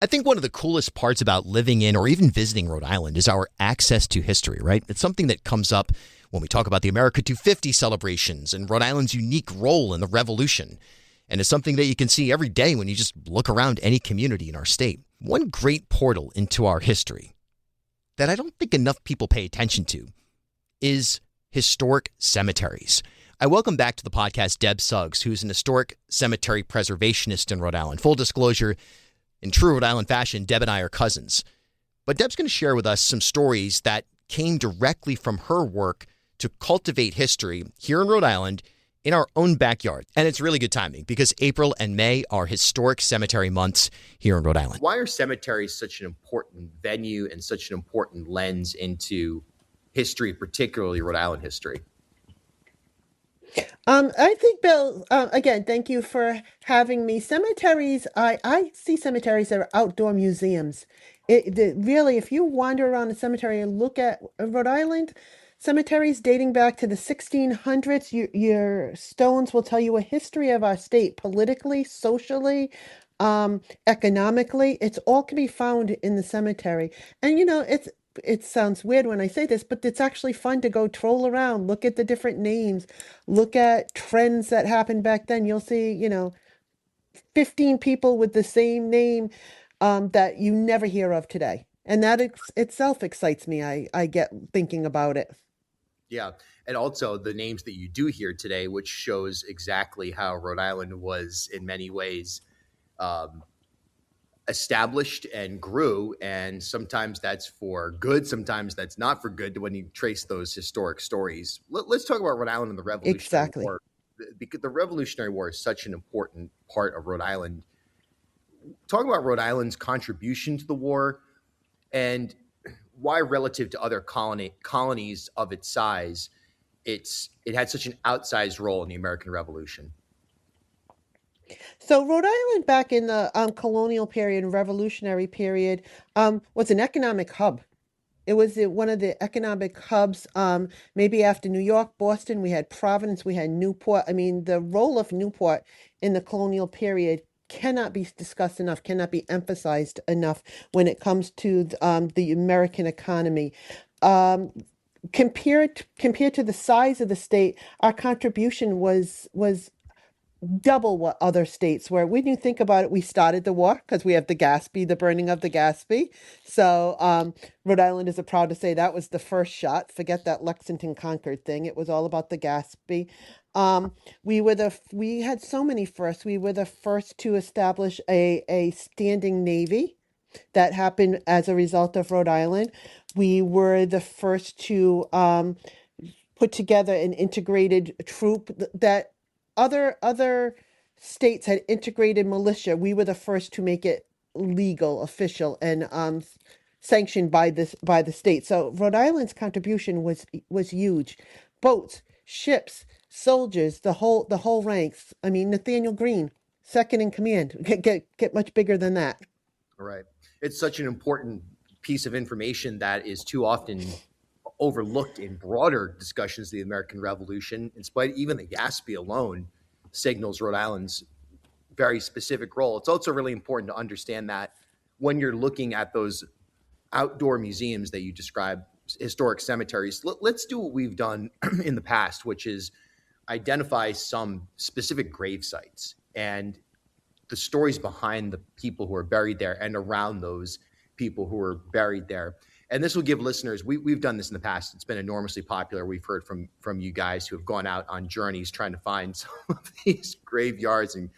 I think one of the coolest parts about living in or even visiting Rhode Island is our access to history, right? It's something that comes up when we talk about the America 250 celebrations and Rhode Island's unique role in the Revolution. And it's something that you can see every day when you just look around any community in our state. One great portal into our history that I don't think enough people pay attention to is historic cemeteries. I welcome back to the podcast Deb Suggs, who's an historic cemetery preservationist in Rhode Island. Full disclosure, in true Rhode Island fashion, Deb and I are cousins. But Deb's going to share with us some stories that came directly from her work to cultivate history here in Rhode Island in our own backyard. And it's really good timing because April and May are historic cemetery months here in Rhode Island. Why are cemeteries such an important venue and such an important lens into history, particularly Rhode Island history? I think, Bill, again, thank you for having me. Cemeteries, I see cemeteries that are outdoor museums. Really, if you wander around a cemetery and look at Rhode Island, cemeteries dating back to the 1600s, your stones will tell you a history of our state, politically, socially, economically. It's all can be found in the cemetery. And, it sounds weird when I say this, but it's actually fun to go troll around, look at the different names, look at trends that happened back then. You'll see, 15 people with the same name that you never hear of today. And that itself excites me. I get thinking about it. Yeah. And also the names that you do hear today, which shows exactly how Rhode Island was in many ways established and grew. And sometimes that's for good. Sometimes that's not for good when you trace those historic stories. Let's talk about Rhode Island and the Revolutionary War. Because the Revolutionary War is such an important part of Rhode Island. Talk about Rhode Island's contribution to the war and why, relative to other colonies of its size, it had such an outsized role in the American Revolution. So Rhode Island back in the colonial period and revolutionary period was an economic hub. It was one of the economic hubs, maybe after New York, Boston, we had Providence, we had Newport. I mean, the role of Newport in the colonial period cannot be discussed enough, cannot be emphasized enough when it comes to the American economy. Compared to the size of the state, our contribution was double what other states were. When you think about it, we started the war because we have the Gaspee, the burning of the Gaspee. So Rhode Islanders are proud to say that was the first shot. Forget that Lexington Concord thing. It was all about the Gaspee. We had so many firsts. We were the first to establish a standing navy. That happened as a result of Rhode Island. We were the first to put together an integrated troop that other states had integrated militia. We were the first to make it legal, official, and sanctioned by the state. So Rhode Island's contribution was huge. Boats, ships, soldiers, the whole ranks. I mean, Nathaniel Greene, second in command. Get much bigger than that. All right. It's such an important piece of information that is too often overlooked in broader discussions of the American Revolution. In spite, even the Gaspee alone signals Rhode Island's very specific role. It's also really important to understand that when you're looking at those outdoor museums that you describe, historic cemeteries, let's do what we've done in the past, which is identify some specific grave sites and the stories behind the people who are buried there and around those people who are buried there. And this will give listeners, we've done this in the past. It's been enormously popular. We've heard from you guys who have gone out on journeys trying to find some of these graveyards. And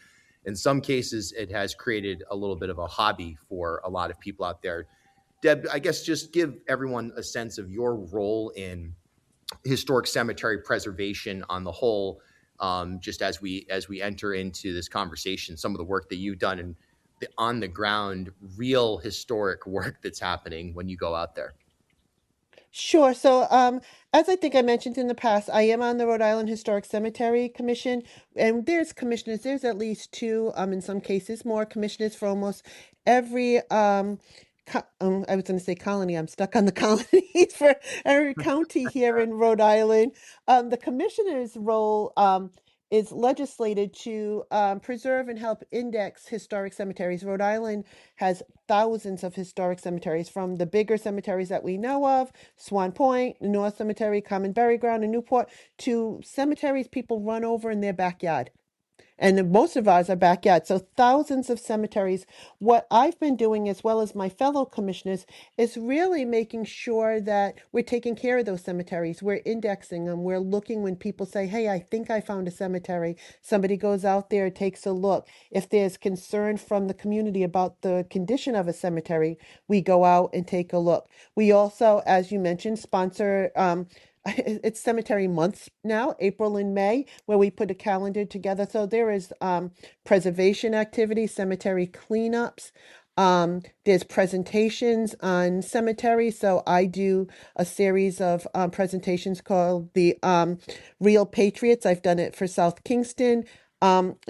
in some cases, it has created a little bit of a hobby for a lot of people out there. Deb, I guess just give everyone a sense of your role in historic cemetery preservation on the whole, just as we enter into this conversation, some of the work that you've done and the on the ground, real historic work that's happening when you go out there. Sure. So, as I think I mentioned in the past, I am on the Rhode Island Historic Cemetery Commission, and there's commissioners. There's at least two, in some cases, more commissioners for almost every. I was going to say colony. I'm stuck on the colonies for every county here in Rhode Island. The commissioner's role is legislated to preserve and help index historic cemeteries. Rhode Island has thousands of historic cemeteries, from the bigger cemeteries that we know of, Swan Point, North Cemetery, Common Bury Ground in Newport, to cemeteries people run over in their backyard. And most of ours are backyard. So thousands of cemeteries. What I've been doing, as well as my fellow commissioners, is really making sure that we're taking care of those cemeteries. We're indexing them. We're looking when people say, hey, I think I found a cemetery. Somebody goes out there, takes a look. If there's concern from the community about the condition of a cemetery, we go out and take a look. We also, as you mentioned, sponsor it's cemetery months now, April and May, where we put a calendar together. So there is preservation activities, cemetery cleanups. There's presentations on cemeteries. So I do a series of presentations called the Real Patriots. I've done it for South Kingston.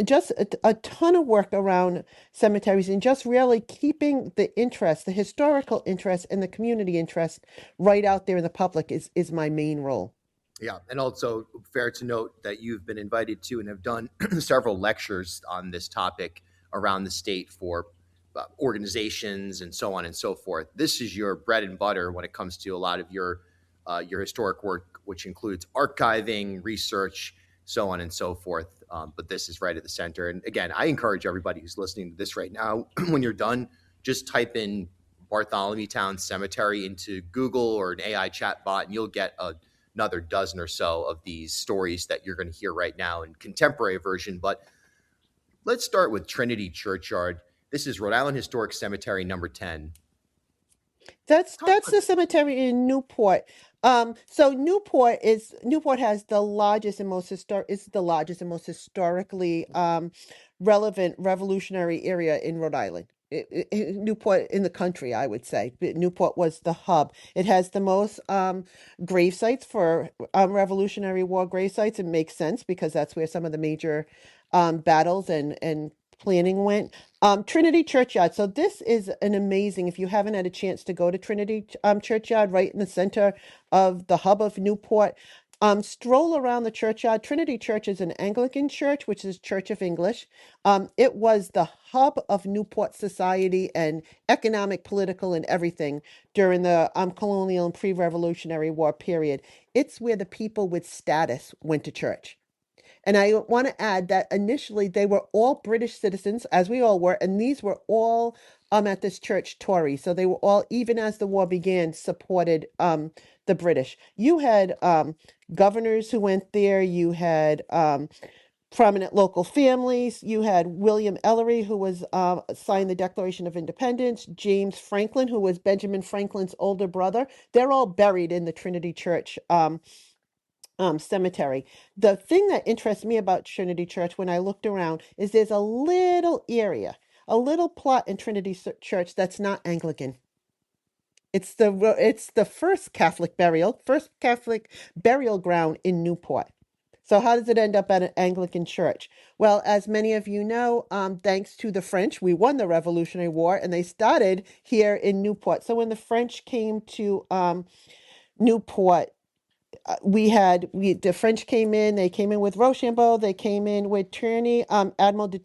Just a ton of work around cemeteries, and just really keeping the interest, the historical interest and the community interest right out there in the public is my main role. Yeah, and also fair to note that you've been invited to and have done several lectures on this topic around the state for organizations and so on and so forth. This is your bread and butter when it comes to a lot of your historic work, which includes archiving, research, so on and so forth. But this is right at the center. And again, I encourage everybody who's listening to this right now, when you're done, just type in Bartholomew Town Cemetery into Google or an AI chat bot, and you'll get another dozen or so of these stories that you're going to hear right now in contemporary version. But let's start with Trinity Churchyard. This is Rhode Island Historic Cemetery number 10. That's the cemetery in Newport. So Newport has the largest and most historically relevant revolutionary area in Rhode Island. Newport in the country, I would say. Newport was the hub. It has the most grave sites for Revolutionary War grave sites. It makes sense because that's where some of the major battles and planning went. Trinity Churchyard. So this is an amazing, if you haven't had a chance to go to Trinity Churchyard, right in the center of the hub of Newport, stroll around the churchyard. Trinity Church is an Anglican church, which is Church of English. It was the hub of Newport society and economic, political, and everything during the colonial and pre-Revolutionary War period. It's where the people with status went to church. And I want to add that initially they were all British citizens, as we all were, and these were all at this church Tory. So they were all, even as the war began, supported the British. You had governors who went there. You had prominent local families. You had William Ellery, who was signed the Declaration of Independence. James Franklin, who was Benjamin Franklin's older brother. They're all buried in the Trinity Church cemetery. The thing that interests me about Trinity Church when I looked around is there's a little area, a little plot in Trinity Church that's not Anglican. It's the first Catholic burial ground in Newport. So how does it end up at an Anglican church? Well, as many of you know, thanks to the French, we won the Revolutionary War, and they started here in Newport. So when the French came to Newport, the French came in. They came in with Rochambeau. They came in with Tournay, Admiral de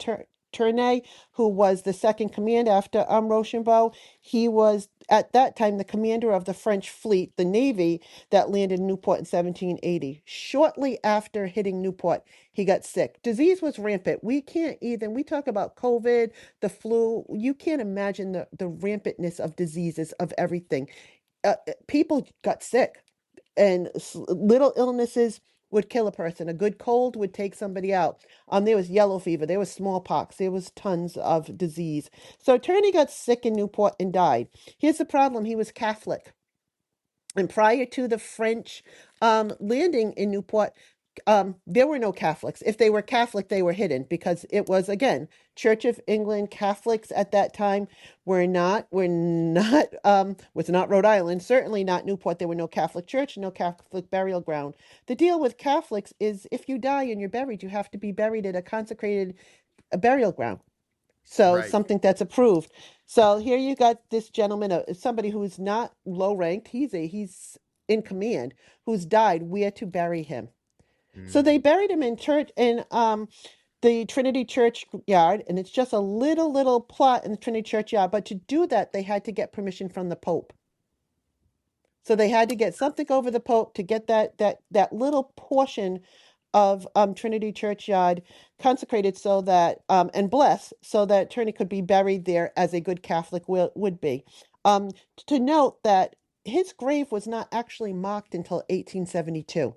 Tournay, who was the second command after Rochambeau. He was at that time the commander of the French fleet, the Navy, that landed in Newport in 1780. Shortly after hitting Newport, he got sick. Disease was rampant. We talk about COVID, the flu. You can't imagine the rampantness of diseases, of everything. People got sick. And little illnesses would kill a person. A good cold would take somebody out. There was yellow fever. There was smallpox. There was tons of disease. So Turney got sick in Newport and died. Here's the problem. He was Catholic. And prior to the French landing in Newport, there were no Catholics. If they were Catholic, they were hidden because it was, again, Church of England. Catholics at that time was not Rhode Island, certainly not Newport. There were no Catholic church, no Catholic burial ground. The deal with Catholics is if you die and you're buried, you have to be buried at a consecrated burial ground. So Right. Something that's approved. So here you got this gentleman, somebody who's not low ranked. He's in command, who's died. Where to bury him? So they buried him in church in the Trinity Churchyard, and it's just a little plot in the Trinity Churchyard. But to do that, they had to get permission from the Pope. So they had to get something over the Pope to get that little portion of Trinity Churchyard consecrated so that and blessed so that Trinity could be buried there as a good Catholic would be. To note that his grave was not actually marked until 1872.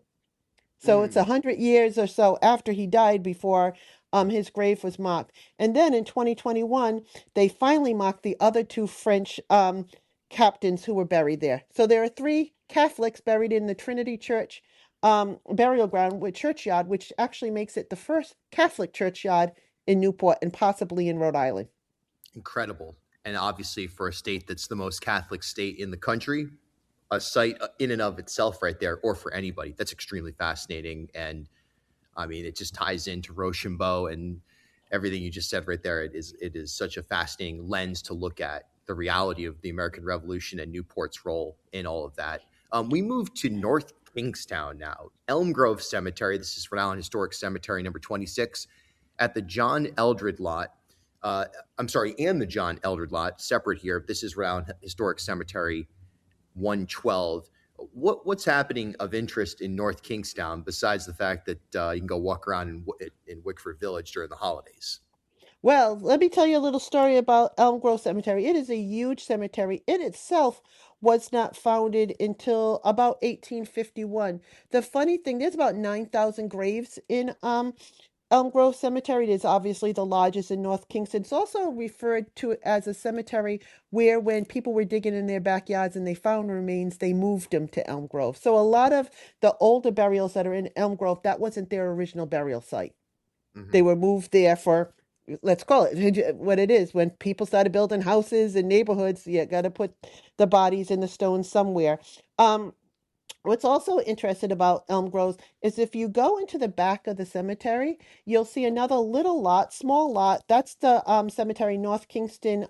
So it's 100 years or so after he died before his grave was marked. And then in 2021, they finally marked the other two French captains who were buried there. So there are three Catholics buried in the Trinity Church burial ground with churchyard, which actually makes it the first Catholic churchyard in Newport and possibly in Rhode Island. Incredible. And obviously for a state that's the most Catholic state in the country, a site in and of itself right there, or for anybody, that's extremely fascinating. And I mean, it just ties into Rochambeau and everything you just said right there. It is such a fascinating lens to look at the reality of the American Revolution and Newport's role in all of that. We move to North Kingstown now. Elm Grove Cemetery. This is Rhode Island Historic Cemetery number 26 at the John Eldred lot. And the John Eldred lot, separate here. This is Rhode Island Historic Cemetery 112. What's happening of interest in North Kingstown besides the fact that you can go walk around in Wickford Village during the holidays? Well, let me tell you a little story about Elm Grove Cemetery. It is a huge cemetery. It itself was not founded until about 1851. The funny thing, there's about 9,000 graves in Elm Grove Cemetery. It is obviously the largest in North Kingston. It's also referred to as a cemetery where when people were digging in their backyards and they found remains, they moved them to Elm Grove. So a lot of the older burials that are in Elm Grove, that wasn't their original burial site. They were moved there for, let's call it what it is. When people started building houses and neighborhoods, you got to put the bodies in the stones somewhere. What's also interesting about Elm Grove is if you go into the back of the cemetery, you'll see another little lot, small lot. That's the cemetery North Kingston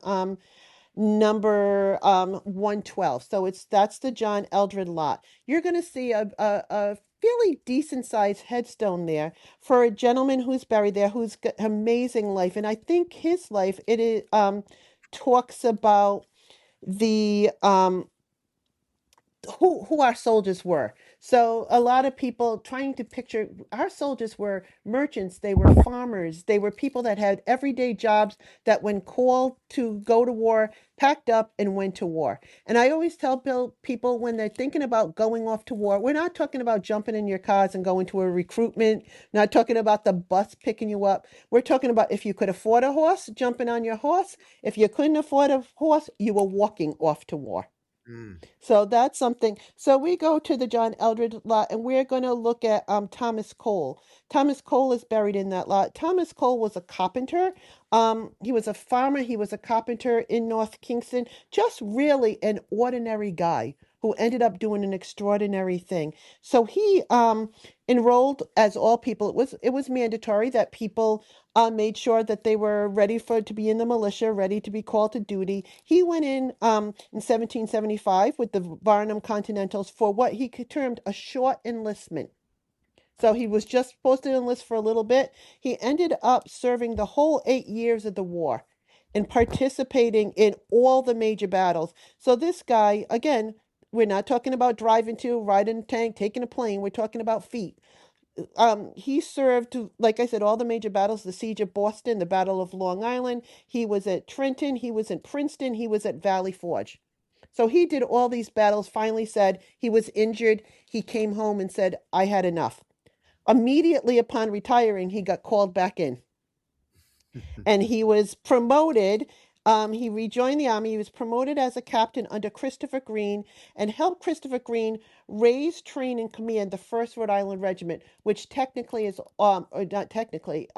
number 112. So that's the John Eldred lot. You're going to see a fairly decent sized headstone there for a gentleman who's buried there who's got an amazing life. And I think his life, it is talks about the who our soldiers were. So a lot of people trying to picture our soldiers were merchants, they were farmers, they were people that had everyday jobs that when called to go to war, packed up and went to war. And I always tell people when they're thinking about going off to war, we're not talking about jumping in your cars and going to a recruitment, not talking about the bus picking you up. We're talking about if you could afford a horse, jumping on your horse. If you couldn't afford a horse, you were walking off to war. So that's something. So we go to the John Eldred lot and we're going to look at Thomas Cole. Thomas Cole is buried in that lot. Thomas Cole was a carpenter. He was a farmer. He was a carpenter in North Kingston. Just really an ordinary guy who ended up doing an extraordinary thing. So he enrolled, as all people. It was mandatory that people made sure that they were ready to be in the militia, ready to be called to duty. He went in 1775 with the Varnum Continentals for what he termed a short enlistment. So he was just supposed to enlist for a little bit. He ended up serving the whole 8 years of the war and participating in all the major battles. So this guy, again, we're not talking about riding a tank, taking a plane. We're talking about feet. He served, like I said, all the major battles, the Siege of Boston, the Battle of Long Island. He was at Trenton. He was in Princeton. He was at Valley Forge. So he did all these battles, finally said he was injured. He came home and said, I had enough. Immediately upon retiring, he got called back in. And he was promoted. He rejoined the army. He was promoted as a captain under Christopher Green and helped Christopher Green raise, train, and command the 1st Rhode Island Regiment, which technically is, or not technically,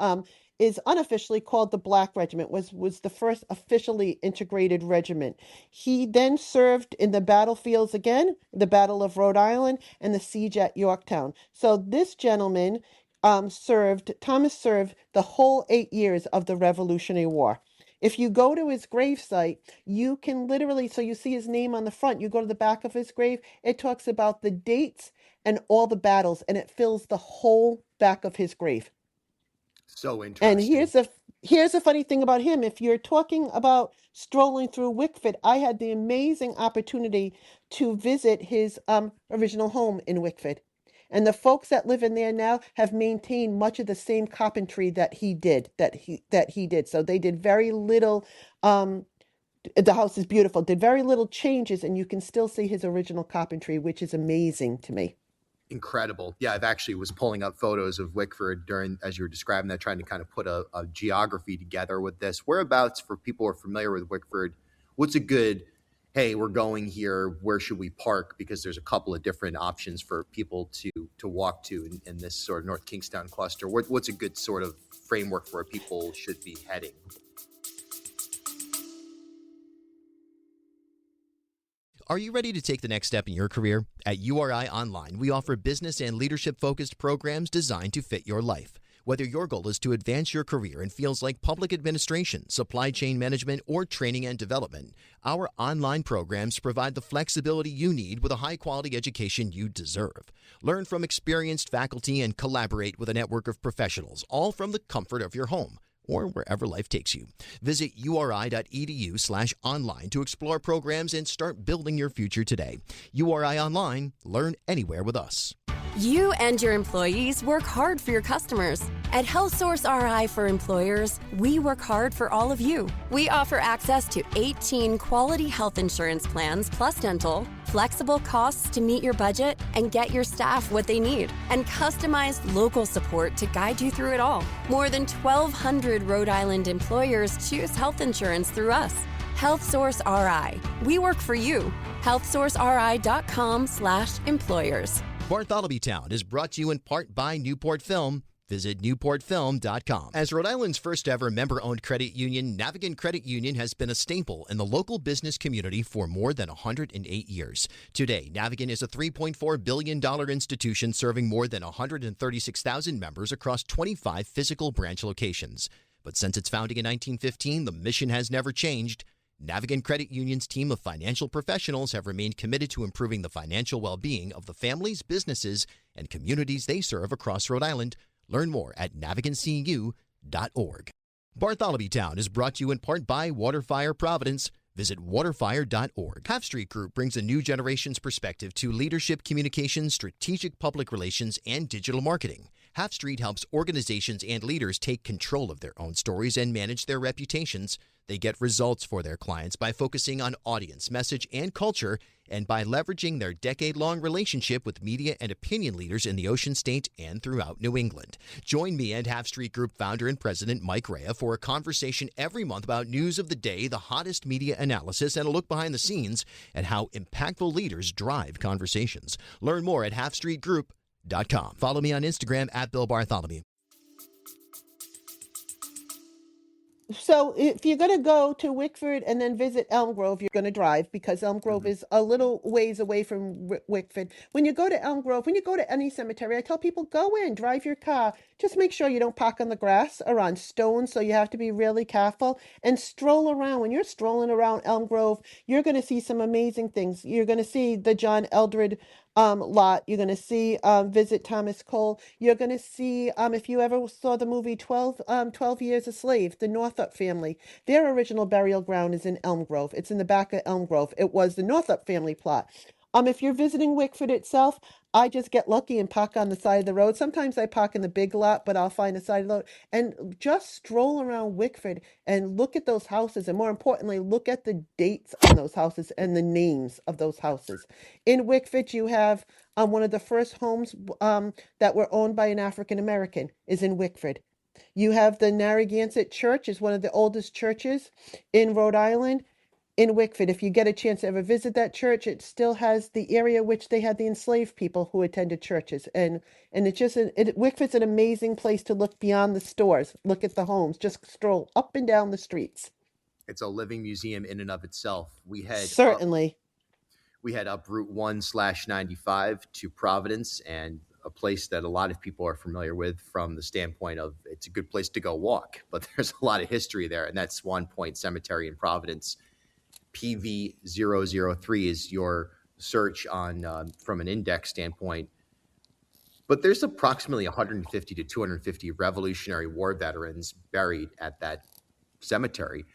is unofficially called the Black Regiment, was the first officially integrated regiment. He then served in the battlefields again, the Battle of Rhode Island and the siege at Yorktown. So this gentleman Thomas served the whole 8 years of the Revolutionary War. If you go to his gravesite, you can literally, so you see his name on the front, you go to the back of his grave, it talks about the dates and all the battles, and it fills the whole back of his grave. So And interesting. here's a funny thing about him. If you're talking about strolling through Wickford, I had the amazing opportunity to visit his original home in Wickford. And the folks that live in there now have maintained much of the same carpentry that he did, So they did very little. The house is beautiful. Did very little changes, and you can still see his original carpentry, which is amazing to me. Incredible. Yeah, I've actually was pulling up photos of Wickford during, as you were describing that, trying to kind of put a geography together with this. Whereabouts, for people who are familiar with Wickford, what's a good, hey, we're going here, where should we park? Because there's a couple of different options for people to walk to in this sort of North Kingstown cluster. What's a good sort of framework for where people should be heading? Are you ready to take the next step in your career? At URI Online, we offer business and leadership-focused programs designed to fit your life. Whether your goal is to advance your career in fields like public administration, supply chain management, or training and development, our online programs provide the flexibility you need with a high-quality education you deserve. Learn from experienced faculty and collaborate with a network of professionals, all from the comfort of your home or wherever life takes you. Visit uri.edu/online to explore programs and start building your future today. URI Online, learn anywhere with us. You and your employees work hard for your customers. At HealthSource RI for Employers, we work hard for all of you. We offer access to 18 quality health insurance plans plus dental, flexible costs to meet your budget and get your staff what they need, and customized local support to guide you through it all. More than 1,200 Rhode Island employers choose health insurance through us. HealthSource RI. We work for you. HealthSourceRI.com/employers. Bartholomew Town is brought to you in part by Newport Film. Visit newportfilm.com. As Rhode Island's first ever member-owned credit union, Navigant Credit Union has been a staple in the local business community for more than 108 years. Today, Navigant is a $3.4 billion institution serving more than 136,000 members across 25 physical branch locations. But since its founding in 1915, the mission has never changed. Navigant Credit Union's team of financial professionals have remained committed to improving the financial well-being of the families, businesses, and communities they serve across Rhode Island. Learn more at navigantcu.org. Bartholomew Town is brought to you in part by Waterfire Providence. Visit waterfire.org. Half Street Group brings a new generation's perspective to leadership, communications, strategic public relations, and digital marketing. Half Street helps organizations and leaders take control of their own stories and manage their reputations. They get results for their clients by focusing on audience, message, and culture, and by leveraging their decade-long relationship with media and opinion leaders in the Ocean State and throughout New England. Join me and Half Street Group founder and president Mike Rea for a conversation every month about news of the day, the hottest media analysis, and a look behind the scenes at how impactful leaders drive conversations. Learn more at halfstreetgroup.com. Follow me on Instagram at Bill Bartholomew. So if you're going to go to Wickford and then visit Elm Grove, you're going to drive because Elm Grove is a little ways away from Wickford. When you go to Elm Grove, when you go to any cemetery, I tell people, go in, drive your car. Just make sure you don't park on the grass or on stones, so you have to be really careful, and stroll around. When you're strolling around Elm Grove, you're going to see some amazing things. You're going to see the John Eldred lot. You're going to see visit Thomas Cole. You're going to see, if you ever saw the movie 12 Years a Slave, the Northup family, their original burial ground is in Elm Grove. It's in the back of Elm Grove. It was the Northup family plot. If you're visiting Wickford itself, I just get lucky and park on the side of the road. Sometimes I park in the big lot, but I'll find a side of the road and just stroll around Wickford and look at those houses. And more importantly, look at the dates on those houses and the names of those houses. In Wickford, you have one of the first homes that were owned by an African American is in Wickford. You have the Narragansett Church, is one of the oldest churches in Rhode Island. In Wickford, if you get a chance to ever visit that church, it still has the area which they had the enslaved people who attended churches. And it's just, Wickford's an amazing place to look beyond the stores, look at the homes, just stroll up and down the streets. It's a living museum in and of itself. We head up Route 1/95 to Providence, and a place that a lot of people are familiar with from the standpoint of it's a good place to go walk, but there's a lot of history there. And that's Swan Point Cemetery in Providence. PV003 is your search on from an index standpoint. But there's approximately 150 to 250 Revolutionary War veterans buried at that cemetery.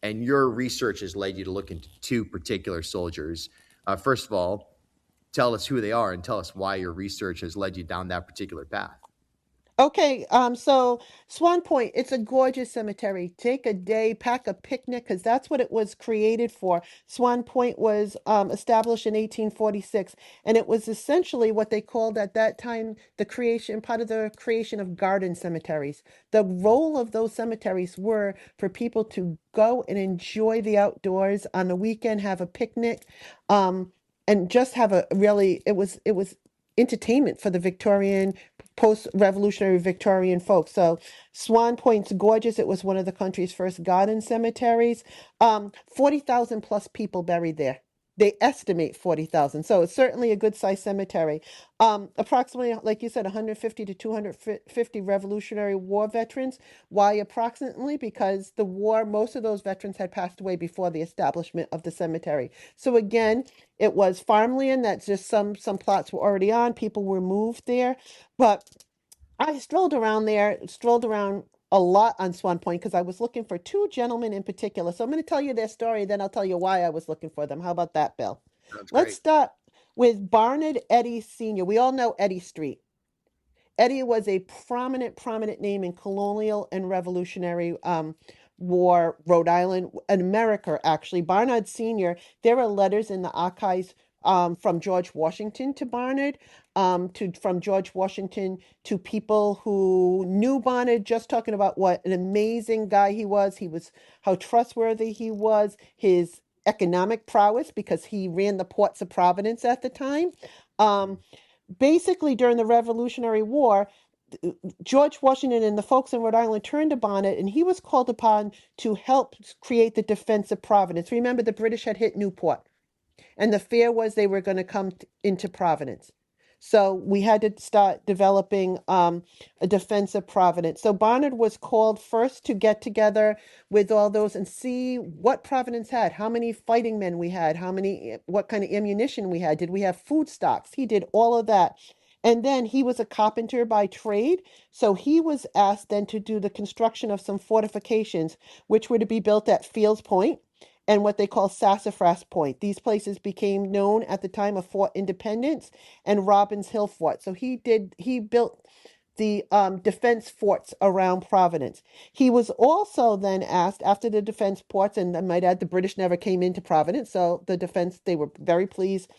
And your research has led you to look into two particular soldiers. First of all, tell us who they are and tell us why your research has led you down that particular path. Okay, so Swan Point, it's a gorgeous cemetery. Take a day, pack a picnic, because that's what it was created for. Swan Point was established in 1846, and it was essentially what they called at that time part of the creation of garden cemeteries. The role of those cemeteries were for people to go and enjoy the outdoors on the weekend, have a picnic, and just have it was entertainment for the Victorian post-revolutionary Victorian folks. So Swan Point's gorgeous. It was one of the country's first garden cemeteries. 40,000 plus people buried there. They estimate 40,000. So it's certainly a good sized cemetery. Approximately, like you said, 150 to 250 Revolutionary War veterans. Why approximately? Because the war, most of those veterans had passed away before the establishment of the cemetery. So again, it was farmland that just some plots were already on. People were moved there. But I strolled around a lot on Swan Point because I was looking for two gentlemen in particular. So I'm going to tell you their story, then I'll tell you why I was looking for them. How about that, Bill? That's Let's great. start with Barnard Eddy Sr. We all know Eddy Street. Eddy was a prominent name in colonial and revolutionary war, Rhode Island, and America, actually. Barnard Sr., there are letters in the archives from George Washington to Barnard, from George Washington to people who knew Barnard, just talking about what an amazing guy he was, how trustworthy he was, his economic prowess, because he ran the ports of Providence at the time. Basically, during the Revolutionary War, George Washington and the folks in Rhode Island turned to Barnard, and he was called upon to help create the defense of Providence. Remember, the British had hit Newport, and the fear was they were going to come into Providence. So we had to start developing a defense of Providence. So Barnard was called first to get together with all those and see what Providence had, how many fighting men we had, what kind of ammunition we had, did we have food stocks? He did all of that. And then he was a carpenter by trade. So he was asked then to do the construction of some fortifications, which were to be built at Fields Point and what they call Sassafras Point. These places became known at the time of Fort Independence and Robbins Hill Fort. So he built the defense forts around Providence. He was also then asked after the defense ports, and I might add the British never came into Providence, so the defense, they were very pleased.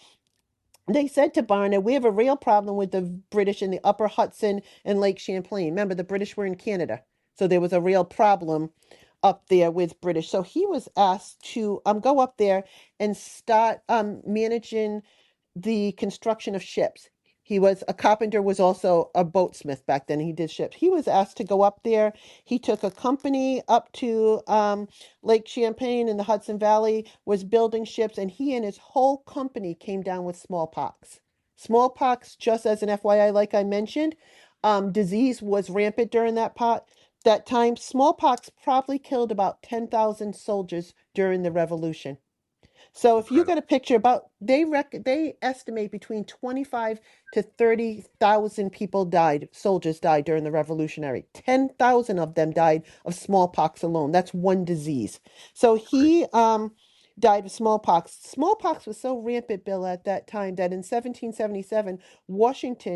They said to Barnard, we have a real problem with the British in the upper Hudson and Lake Champlain. Remember, the British were in Canada, so there was a real problem up there with British. So he was asked to go up there and start managing the construction of ships. He was a carpenter, was also a boatsmith back then. He did ships. He was asked to go up there. He took a company up to Lake Champlain in the Hudson Valley, was building ships, and he and his whole company came down with smallpox. Smallpox, just as an FYI, like I mentioned, disease was rampant during that time. Smallpox probably killed about 10,000 soldiers during the Revolution. So if you Incredible. get a picture they estimate between 25 to 30,000 soldiers died during the Revolutionary. 10,000 of them died of smallpox alone. That's one disease. So he died of smallpox. Smallpox was so rampant, Bill, at that time that in 1777,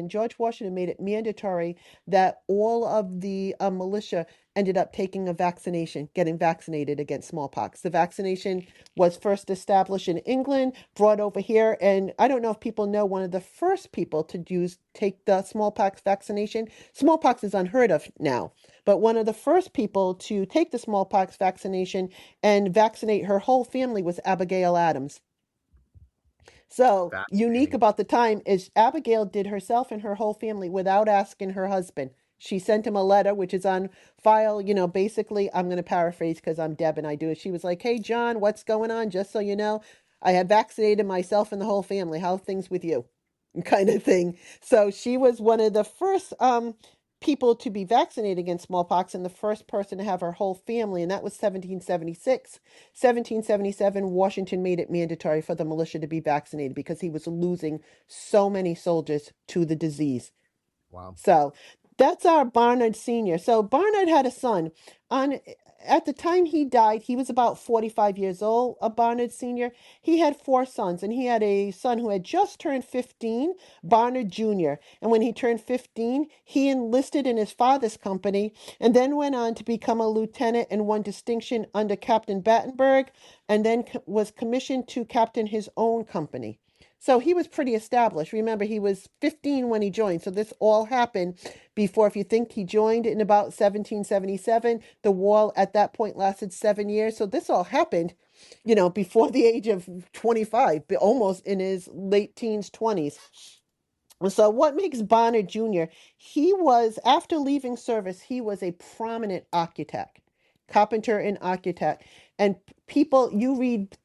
George Washington made it mandatory that all of the militia ended up taking a vaccination, getting vaccinated against smallpox. The vaccination was first established in England, brought over here, and I don't know if people know, one of the first people to take the smallpox vaccination. Smallpox is unheard of now, but one of the first people to take the smallpox vaccination and vaccinate her whole family was Abigail Adams. So unique about the time is Abigail did herself and her whole family without asking her husband. She sent him a letter, which is on file. Basically, I'm going to paraphrase because I'm Deb and I do it. She was like, hey, John, what's going on? Just so you know, I have vaccinated myself and the whole family. How are things with you? Kind of thing. So she was one of the first people to be vaccinated against smallpox and the first person to have her whole family, and that was 1776. 1777, Washington made it mandatory for the militia to be vaccinated because he was losing so many soldiers to the disease. Wow. So that's our Barnard Sr. So Barnard had a son. On At the time he died, he was about 45 years old, a Barnard Sr. He had four sons, and he had a son who had just turned 15, Barnard Jr. And when he turned 15, he enlisted in his father's company and then went on to become a lieutenant and won distinction under Captain Battenberg, and then was commissioned to captain his own company. So he was pretty established. Remember, he was 15 when he joined. So this all happened before, if you think he joined in about 1777, the war at that point lasted 7 years. So this all happened, before the age of 25, but almost in his late teens, 20s. So what makes Barnard Jr.? After leaving service, he was a prominent architect, carpenter and architect. And people, you read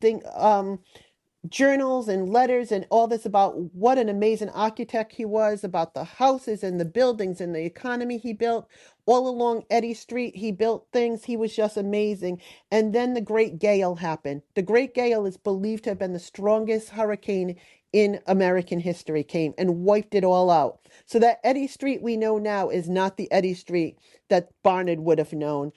journals and letters and all this about what an amazing architect he was, about the houses and the buildings and the economy he built. All along Eddy Street, he built things. He was just amazing. And then the Great Gale happened. The Great Gale is believed to have been the strongest hurricane in American history, came and wiped it all out. So that Eddy Street we know now is not the Eddy Street that Barnard would have known.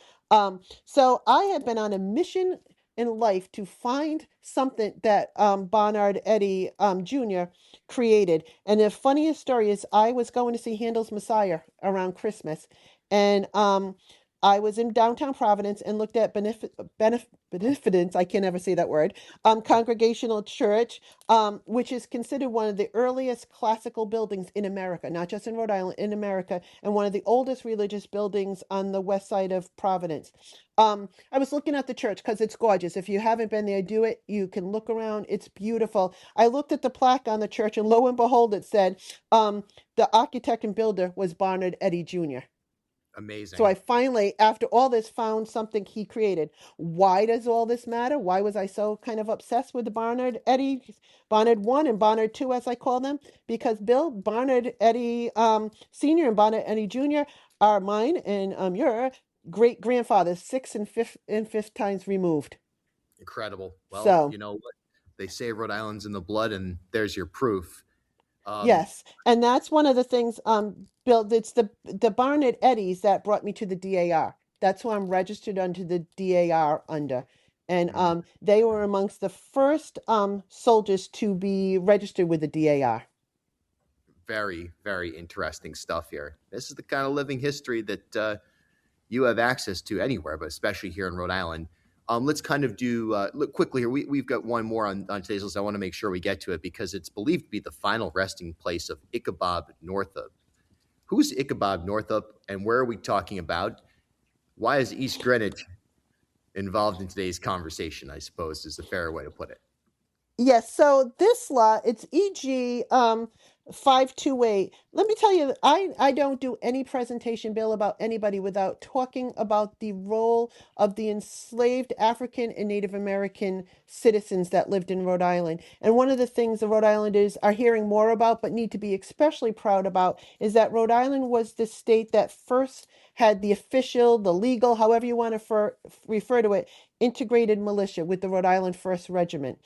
So I have been on a mission in life to find something that Barnard Eddy Jr. created. And the funniest story is I was going to see Handel's Messiah around Christmas, and I was in downtown Providence and looked at Beneficence, I can never say that word, Congregational Church, which is considered one of the earliest classical buildings in America, not just in Rhode Island, in America, and one of the oldest religious buildings on the west side of Providence. I was looking at the church because it's gorgeous. If you haven't been there, do it. You can look around. It's beautiful. I looked at the plaque on the church, and lo and behold, it said the architect and builder was Barnard Eddy Jr. Amazing. So I finally, after all this, found something he created. Why does all this matter? Why was I so kind of obsessed with the Barnard 1 and Barnard 2, as I call them? Because Barnard Eddy Sr. and Barnard Eddy Jr. are mine and your great grandfathers, sixth and fifth times removed. Incredible. Well, So you know what? They say Rhode Island's in the blood, and there's your proof. yes, and that's one of the things, Bill. It's the Barnard Eddies that brought me to the DAR. That's who I'm registered under the DAR under, and they were amongst the first soldiers to be registered with the DAR. Very, very interesting stuff here. This is the kind of living history that you have access to anywhere, but especially here in Rhode Island. Let's kind of do look quickly here. We've got one more on today's list. I want to make sure we get to it because it's believed to be the final resting place of Ichabod Northup. Who's Ichabod Northup, and where are we talking about? Why is East Greenwich involved in today's conversation, I suppose, is the fair way to put it. Yes, so this lot, it's EG 528. Let me tell you, I don't do any presentation, Bill, about anybody without talking about the role of the enslaved African and Native American citizens that lived in Rhode Island. And one of the things the Rhode Islanders are hearing more about, but need to be especially proud about, is that Rhode Island was the state that first had the official, the legal, however you want to refer to it, integrated militia with the Rhode Island 1st Regiment.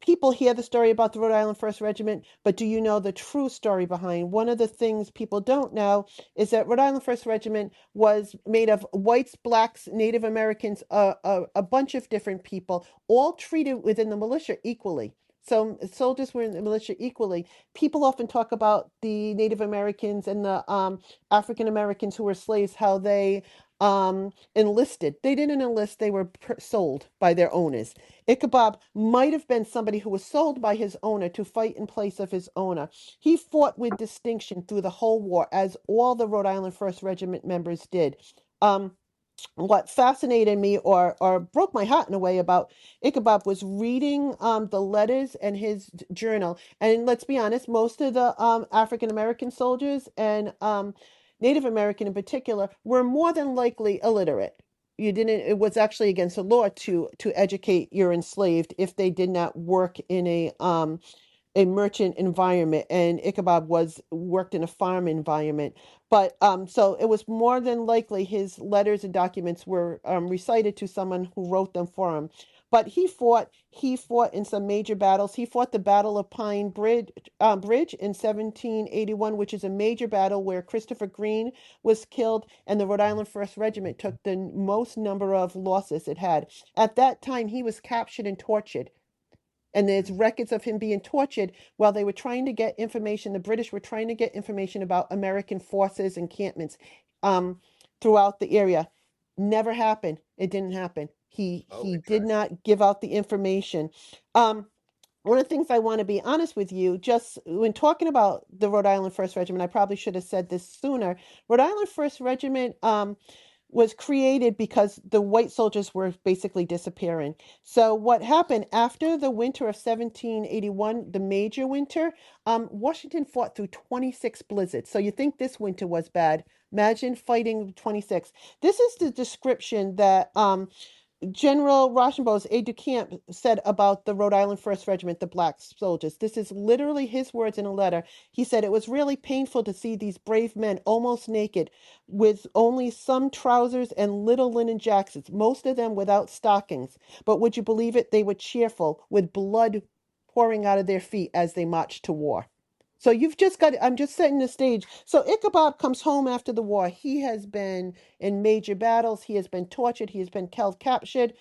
People hear the story about the Rhode Island 1st Regiment, but do you know the true story behind? One of the things people don't know is that Rhode Island 1st Regiment was made of whites, blacks, Native Americans, a bunch of different people, all treated within the militia equally. So soldiers were in the militia equally. People often talk about the Native Americans and the African Americans who were slaves, how they enlisted. They didn't enlist, they were sold by their owners. Ichabod might have been somebody who was sold by his owner to fight in place of his owner. He fought with distinction through the whole war, as all the Rhode Island 1st Regiment members did. What fascinated me or broke my heart in a way about Ichabod was reading the letters and his journal. And let's be honest, most of the African American soldiers and Native American in particular were more than likely illiterate. It was actually against the law to educate your enslaved if they did not work in a merchant environment, and Ichabod worked in a farm environment. But so it was more than likely his letters and documents were recited to someone who wrote them for him. But he fought in some major battles. He fought the Battle of Pine Bridge in 1781, which is a major battle where Christopher Green was killed, and the Rhode Island First Regiment took the most number of losses it had. At that time, he was captured and tortured. And there's records of him being tortured while they were trying to get information. The British were trying to get information about American forces, encampments throughout the area. Never happened. It didn't happen. He did not give out the information. One of the things I want to be honest with you, just when talking about the Rhode Island First Regiment, I probably should have said this sooner. Rhode Island First Regiment was created because the white soldiers were basically disappearing. So what happened after the winter of 1781, the major winter, Washington fought through 26 blizzards. So you think this winter was bad. Imagine fighting 26. This is the description that General Rochambeau's aide-de-camp said about the Rhode Island First Regiment, the black soldiers. This is literally his words in a letter. He said, "It was really painful to see these brave men almost naked, with only some trousers and little linen jackets, most of them without stockings. But would you believe it? They were cheerful, with blood pouring out of their feet as they marched to war." So you've just got, I'm just setting the stage. So Ichabod comes home after the war. He has been in major battles. He has been tortured. He has been captured.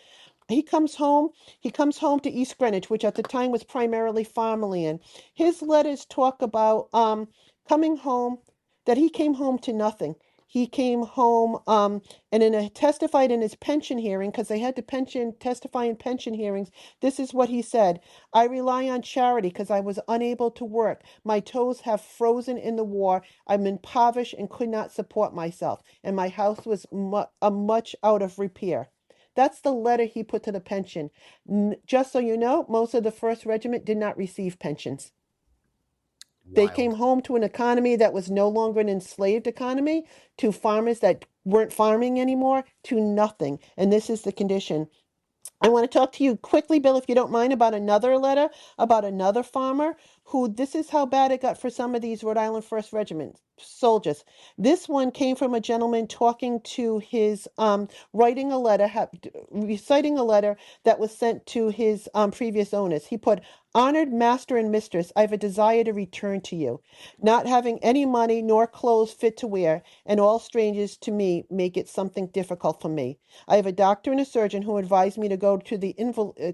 He comes home to East Greenwich, which at the time was primarily farmland. His letters talk about coming home, that he came home to nothing. He came home and testified in his pension hearing, because they had to testify in pension hearings. This is what he said: "I rely on charity because I was unable to work. My toes have frozen in the war. I'm impoverished and could not support myself. And my house was much out of repair." That's the letter he put to the pension. Just so you know, most of the First Regiment did not receive pensions. They came home to an economy that was no longer an enslaved economy, to farmers that weren't farming anymore, to nothing. And this is the condition. I want to talk to you quickly, Bill, if you don't mind, about another letter about another farmer who, this is how bad it got for some of these Rhode Island First Regiment soldiers. This one came from a gentleman talking to his, reciting a letter that was sent to his previous owners. He put, "Honored master and mistress, I have a desire to return to you. Not having any money nor clothes fit to wear, and all strangers to me make it something difficult for me. I have a doctor and a surgeon who advised me to go to the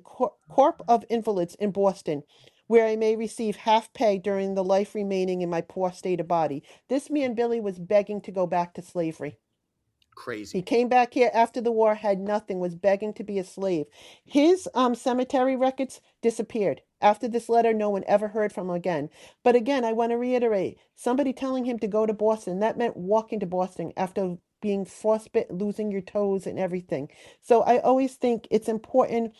Corp of Invalids in Boston, where I may receive half pay during the life remaining in my poor state of body." This man, Billy, was begging to go back to slavery. Crazy. He came back here after the war, had nothing, was begging to be a slave. His cemetery records disappeared. After this letter, no one ever heard from him again. But again, I want to reiterate, somebody telling him to go to Boston, that meant walking to Boston after being frostbit, losing your toes and everything. So I always think it's important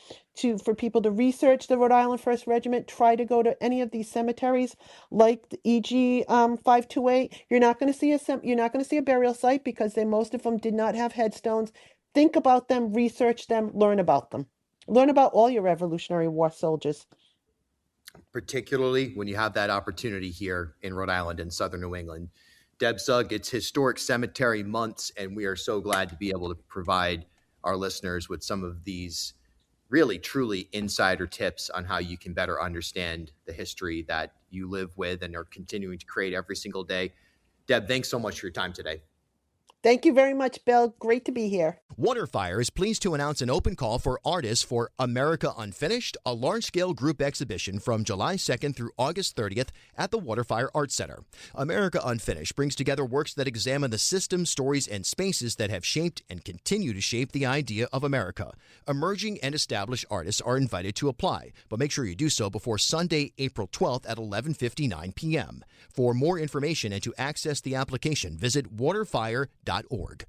for people to research the Rhode Island First Regiment, try to go to any of these cemeteries like the EG 528. You're not going to see a burial site because most of them did not have headstones. Think about them, research them, learn about them. Learn about all your Revolutionary War soldiers. Particularly when you have that opportunity here in Rhode Island and Southern New England. Deb Suggs, it's Historic Cemetery Months, and we are so glad to be able to provide our listeners with some of these really, truly insider tips on how you can better understand the history that you live with and are continuing to create every single day. Deb, thanks so much for your time today. Thank you very much, Bill. Great to be here. Waterfire is pleased to announce an open call for artists for America Unfinished, a large-scale group exhibition from July 2nd through August 30th at the Waterfire Art Center. America Unfinished brings together works that examine the systems, stories, and spaces that have shaped and continue to shape the idea of America. Emerging and established artists are invited to apply, but make sure you do so before Sunday, April 12th at 11:59 p.m. For more information and to access the application, visit waterfire.org.